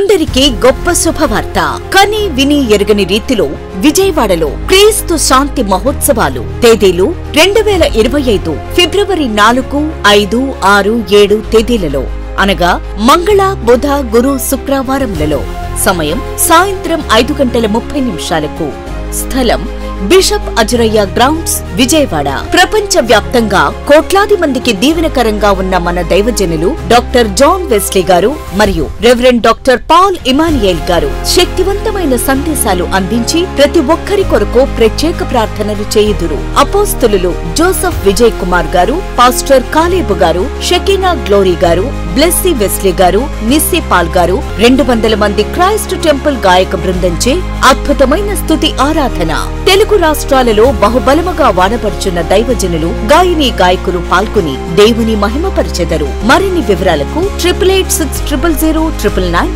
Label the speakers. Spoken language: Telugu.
Speaker 1: అందరికీ గొప్ప శుభవార్త. కని విని ఎరగని రీతిలో విజయవాడలో క్రీస్తు శాంతి మహోత్సవాలు. తేదీలు 2025 ఫిబ్రవరి 4, 5, 6, 7 తేదీలలో అనగా మంగళ, బుధ, గురు, శుక్రవారంలలో. సమయం సాయంత్రం 5:30 స్థలం బిషప్ అజరయ్య గ్రౌండ్స్, విజయవాడ. ప్రపంచ వ్యాప్తంగా కోట్లాది మందికి దీవెనకరంగా ఉన్న మన దైవజనులు డాక్టర్ జాన్ వెస్లీ గారు మరియు రెవరెండ్ డాక్టర్ పాల్ ఇమానియేల్ గారు శక్తివంతమైన సందేశాలు అందించి ప్రతి ఒక్కరి కొరకు ప్రత్యేక ప్రార్థనలు చేయుదురు. అపోస్తలులు జోసెఫ్ విజయ్ కుమార్ గారు, పాస్టర్ కాలేబు గారు, షకీనా గ్లోరీ గారు, బ్లెస్సీ వెస్లీ గారు, నిస్సీ పాల్ గారు, 200 మంది క్రైస్ట్ టెంపుల్ గాయక బృందంచే అద్భుతమైన స్తుతి ఆరాధన. తెలుగు రాష్ట్రాలలో బహుబలముగా వాడపడుచున్న దైవజనులు, గాయని గాయకులు పాల్గొని దేవుని మహిమపరిచెదరు. మరిన్ని వివరాలకు 8886000999